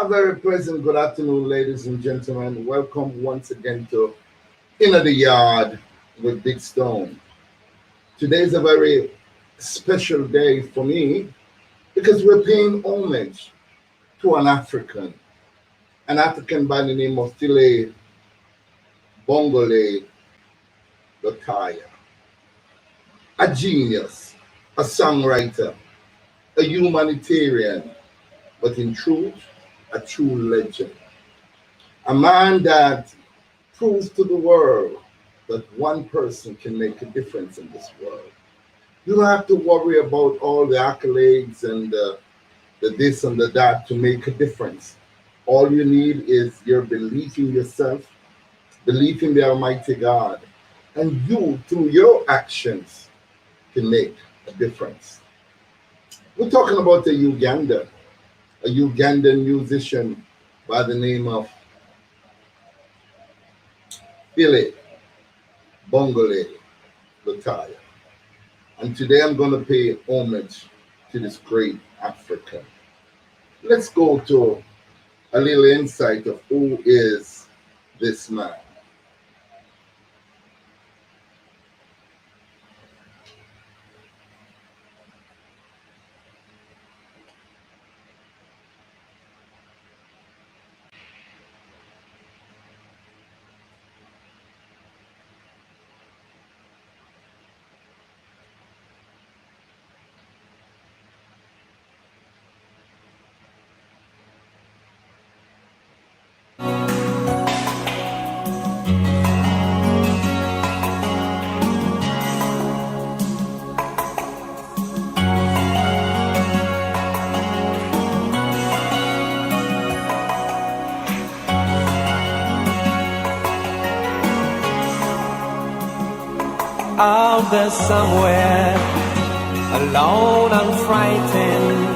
A very pleasant good afternoon, ladies and gentlemen. Welcome once again to Inner the Yard with Big Stone. Today is a very special day for me because we're paying homage to an African by the name of Phile Bongoley Lutaaya, a genius, a songwriter, a humanitarian, but in truth, a true legend. A man that proves to the world that one person can make a difference in this world. You don't have to worry about all the accolades and the this and the that to make a difference. All you need is your belief in yourself, belief in the Almighty God, and you, through your actions, can make a difference. We're talking about a Ugandan musician by the name of Phile Bongoley Lutaaya. And today I'm going to pay homage to this great African. Let's go to a little insight of who is this man. Out there somewhere, alone and frightened.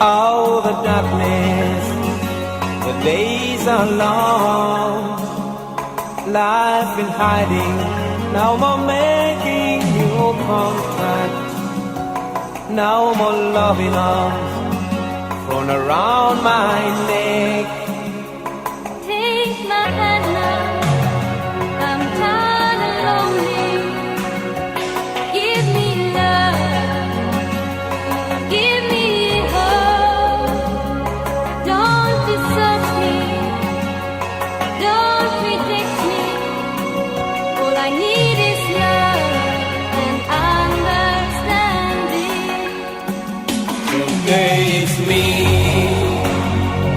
Oh, the darkness, the days are long. Life in hiding, no more making new contact. No more loving arms thrown around my neck. Take my hand now, I'm tired and lonely. Give me love, give me hope. Don't desert me, don't reject me. All I need is love and understanding. Today is me,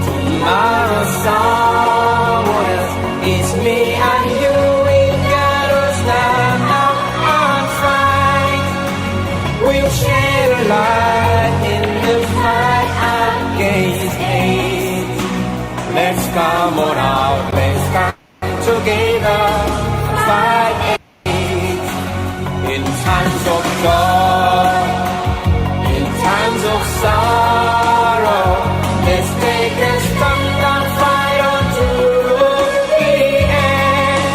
tomorrow's someone else. It's me and you, we gotta stand up and fight. We'll share a light in the fight against hate. Let's come on out, let's come together, fight hate. In times of joy, in times of sorrow, let's take a stand and fight on to the end.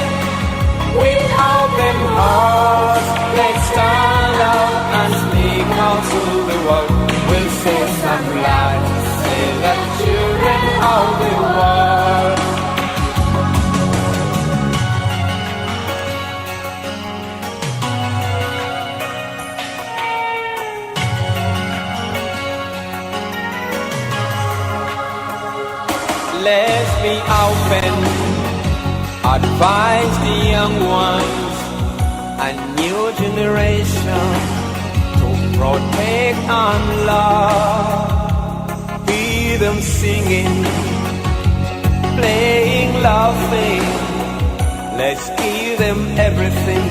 With open hearts, let's stand up and speak out to the world. We'll save some lives, save the children of the world. Let's be open, advise the young ones, a new generation to protect and love. Hear them singing, playing, laughing. Let's give them everything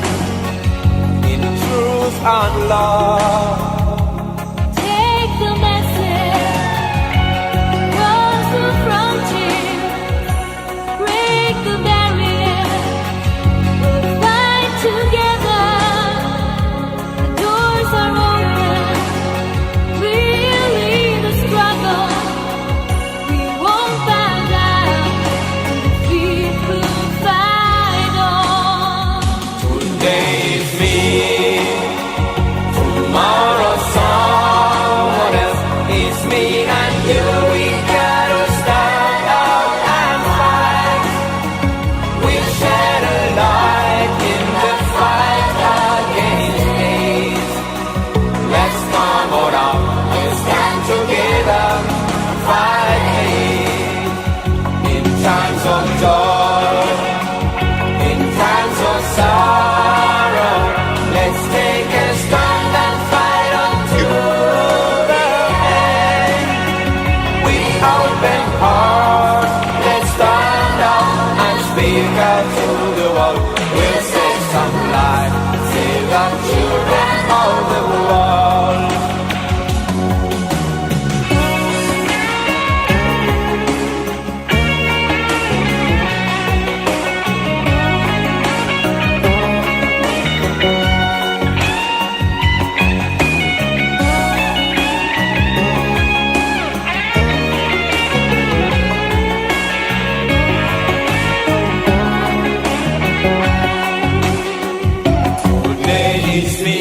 in truth and love. Take the message, cross the frontier, break the barrier, we'll fight together. The doors are open, we'll lead the struggle. We won't bow down, we will fight on. Today is me, tomorrow together, fight hate. In times of joy, in times of sorrow, let's take a stand and fight until the end. With open hearts, let's stand up and speak out to the world. We'll save some life, save the children of the world. Today is me,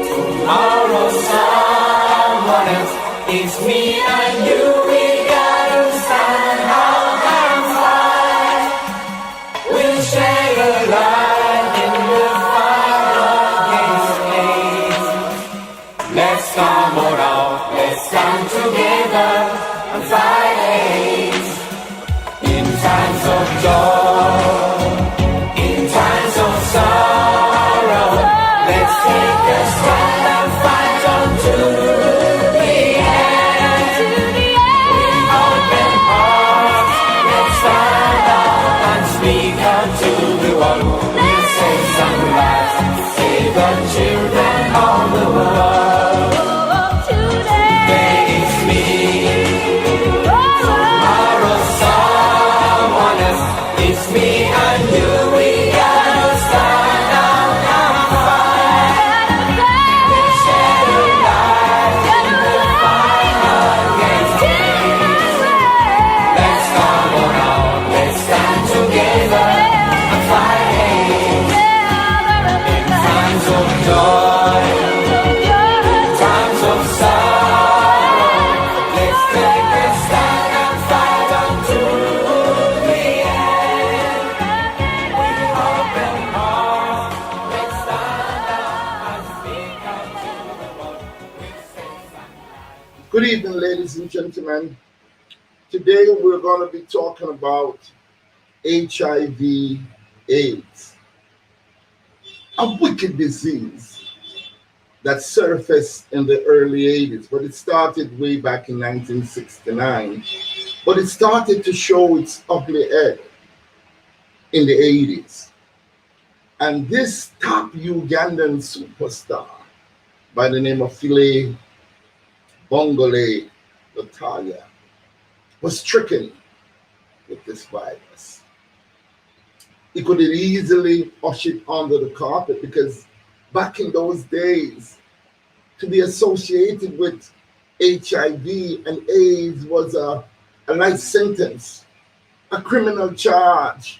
tomorrow someone else. It's me and you, we gotta stand out and fight. We'll share a light in the fight against hate. Let's come on out, let's stand together and fight hate. In times of joy, in times of sorrow, let's take a stand and fight until the end. With open hearts, let's stand up and speak out to the world. We'll save some lives, save the children of the world. Today is me, tomorrow someone else. It's me and you, we gotta stand out and fight. We'll share a light in the fight against hate. Let's come on out, let's stand together and fight hate. In times of joy, in times of sorrow, let's take a stand and fight until the end. With open hearts, let's stand up and speak out to the world. We'll save some lives. Good evening, ladies and gentlemen. Today we're going to be talking about HIV/AIDS, a wicked disease that surfaced in the early 80s, but it started way back in 1969. But it started to show its ugly head in the 80s. And this top Ugandan superstar by the name of Bongoley, Lutaaya, was stricken with this virus. He could have easily ushered it under the carpet because back in those days, to be associated with HIV and AIDS was a life sentence, a criminal charge,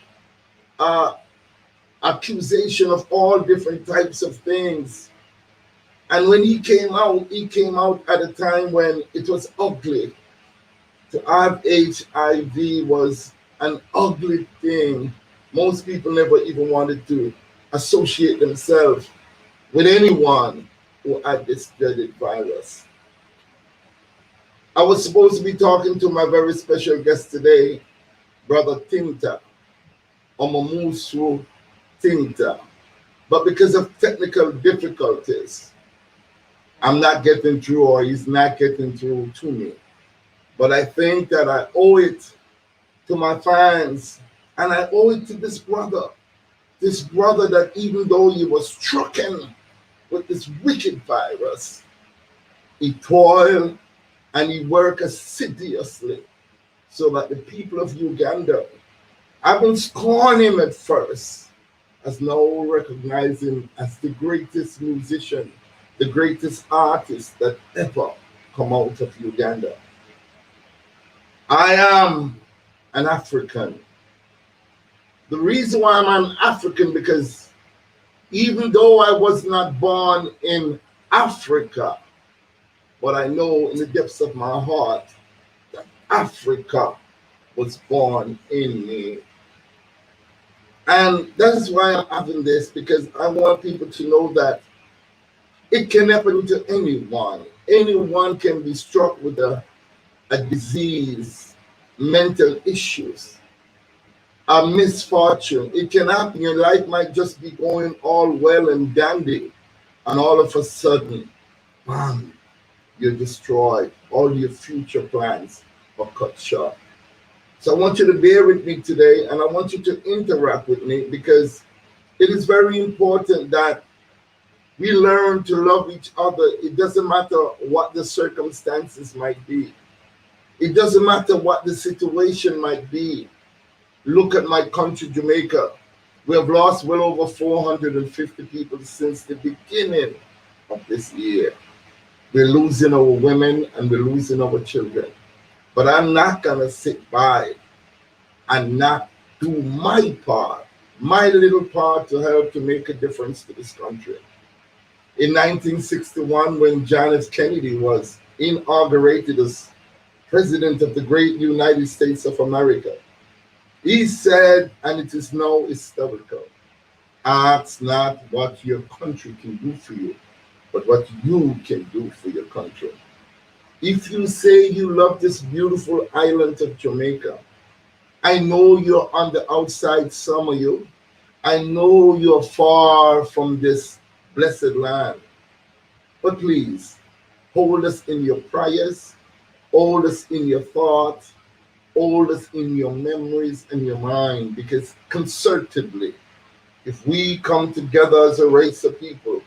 accusation of all different types of things. And when he came out at a time when it was ugly. To have HIV was an ugly thing. Most people never even wanted to associate themselves with anyone who had this dreaded virus. I was supposed to be talking to my very special guest today, Brother Tinta, Omamusu Tinta. But because of technical difficulties, I'm not getting through, or he's not getting through to me. But I think that I owe it to my fans, and I owe it to this brother that even though he was stricken with this wicked virus, he toiled and he worked assiduously so that the people of Uganda, having scorned him at first, has now recognized him as the greatest musician, the greatest artist that ever come out of Uganda. I am an African. The reason why I'm an African, because even though I was not born in Africa, but I know in the depths of my heart that Africa was born in me. And that's why I'm having this, because I want people to know that It can happen to anyone. Anyone can be struck with a disease, mental issues, a misfortune. It can happen. Your life might just be going all well and dandy, and all of a sudden, bam, you're destroyed. All your future plans are cut short. So I want you to bear with me today, and I want you to interact with me because it is very important that we learn to love each other. It doesn't matter what the circumstances might be. It doesn't matter what the situation might be. Look at my country, Jamaica. We have lost well over 450 people since the beginning of this year. We're losing our women and we're losing our children. But I'm not going to sit by and not do my part, my little part to help to make a difference to this country. In 1961, when John F. Kennedy was inaugurated as President of the great United States of America, he said, and it is now historical, ask not what your country can do for you, but what you can do for your country. If you say you love this beautiful island of Jamaica, I know you're on the outside, some of you. I know you're far from this blessed land. But please, hold us in your prayers, hold us in your thoughts, hold us in your memories and your mind, because concertedly, if we come together as a race of people,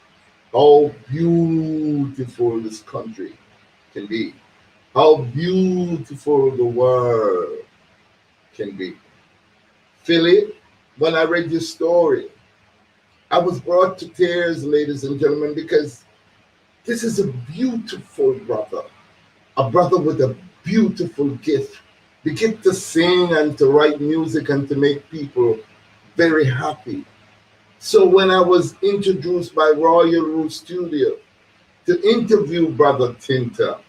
how beautiful this country can be, how beautiful the world can be. Philly, when I read your story, I was brought to tears, ladies and gentlemen, because this is a beautiful brother, a brother with a beautiful gift, the gift to sing and to write music and to make people very happy. So when I was introduced by Royal Root Studio to interview Brother Tinta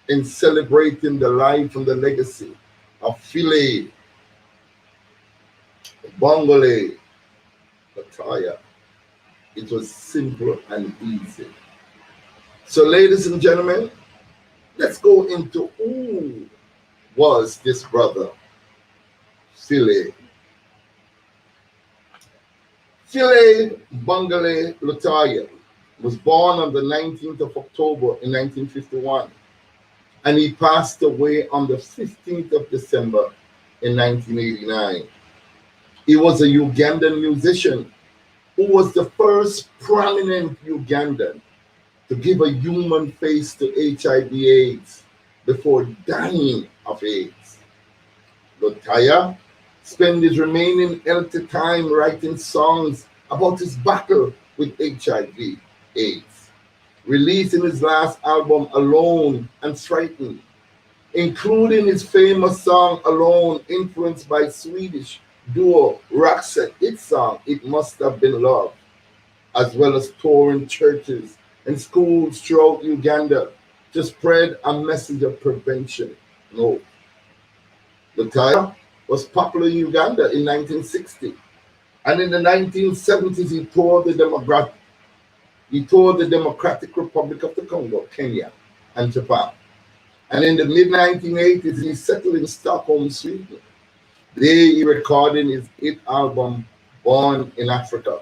in celebrating the life and the legacy of Philae, Bongoley, Lutaaya, it was simple and easy. So, ladies and gentlemen, let's go into who was this brother, Philae. Philae Bongoley Lutaaya was born on the 19th of October in 1951, and he passed away on the 15th of December in 1989. He was a Ugandan musician who was the first prominent Ugandan to give a human face to HIV/AIDS before dying of AIDS. Lutaaya spent his remaining healthy time writing songs about his battle with HIV/AIDS, releasing his last album, Alone and Frightened, including his famous song Alone, influenced by Swedish duo Roxette, its song It Must Have Been Love, as well as touring churches and schools throughout Uganda to spread a message of prevention. No. Lutaaya was popular in Uganda in 1960, and in the 1970s he toured the Democratic Republic of the Congo, Kenya, and Japan. And in the mid-1980s, he settled in Stockholm, Sweden. There he recorded his hit album, Born in Africa,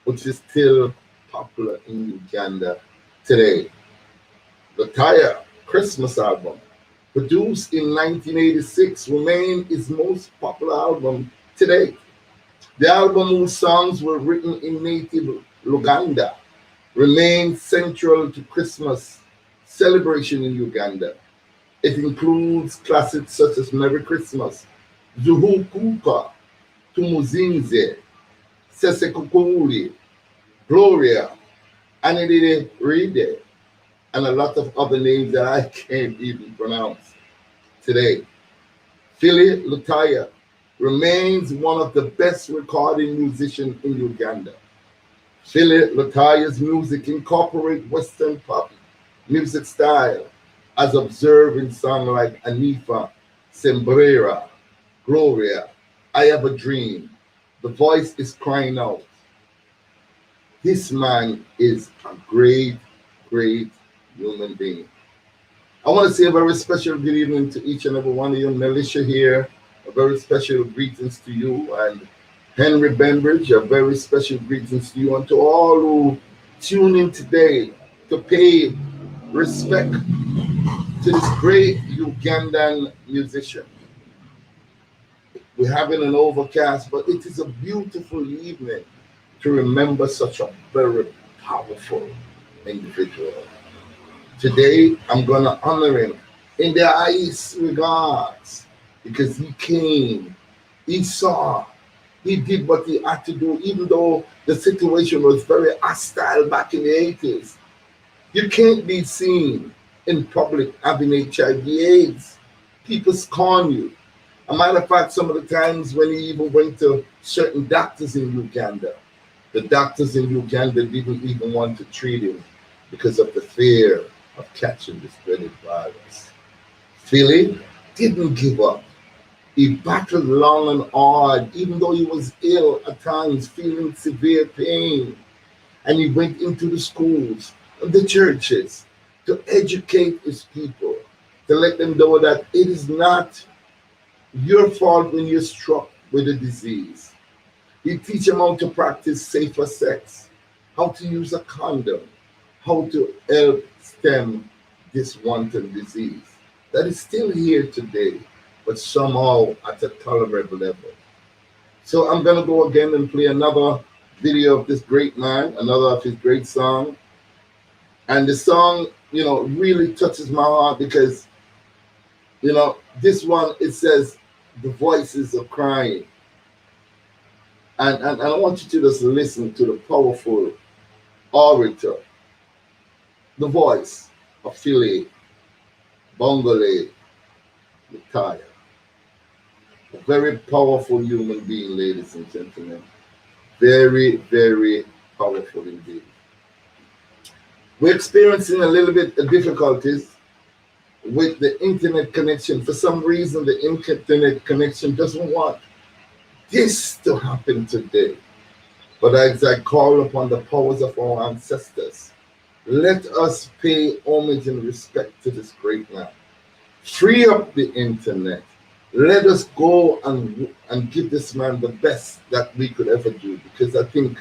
which is still popular in Uganda today. Lutaaya Christmas album, produced in 1986, remained his most popular album today. The album, whose songs were written in native Luganda, remains central to Christmas celebration in Uganda. It includes classics such as Merry Christmas, Zuhukuka, Tumuzinze, Sesekukuli, Gloria, Anidide Ride, and a lot of other names that I can't even pronounce today. Philae Lutaaya remains one of the best recording musicians in Uganda. Philae Lutaaya's music incorporates Western pop music style, as observed in songs like Anifa, Sembrera, Gloria, I Have a Dream, The Voice is Crying Out. This man is a great great human being. I want to say a very special good evening to each and every one of you. Militia here, a very special greetings to you. And Henry Benbridge, a very special greetings to you. And to all who tune in today to pay respect to this great Ugandan musician. We're having an overcast, but it is a beautiful evening to remember such a very powerful individual. Today, I'm going to honor him in the highest regards because he came, he saw, he did what he had to do, even though the situation was very hostile back in the 80s. You can't be seen in public having HIV/AIDS. People scorn you. A matter of fact, some of the times when he even went to certain doctors in Uganda, the doctors in Uganda didn't even want to treat him because of the fear of catching this dreaded virus. Philly didn't give up. He battled long and hard, even though he was ill at times, feeling severe pain. And he went into the schools and the churches to educate his people, to let them know that it is not your fault when you're struck with a disease. He teach them how to practice safer sex, how to use a condom, how to help stem this wanton disease that is still here today, but somehow at a tolerable level. So I'm going to go again and play another video of this great man, another of his great song. And the song, really touches my heart because, this one, it says, the voices are crying. And I want you to just listen to the powerful orator, the voice of Philly, Bongoley, Lutaaya. A very powerful human being, ladies and gentlemen. Very, very powerful indeed. We're experiencing a little bit of difficulties with the internet connection. For some reason, the internet connection doesn't want this to happen today. But as I call upon the powers of our ancestors, let us pay homage and respect to this great man. Free up the internet. Let us go and give this man the best that we could ever do, because I think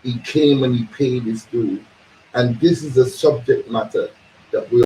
he came and he paid his due. And this is a subject matter that we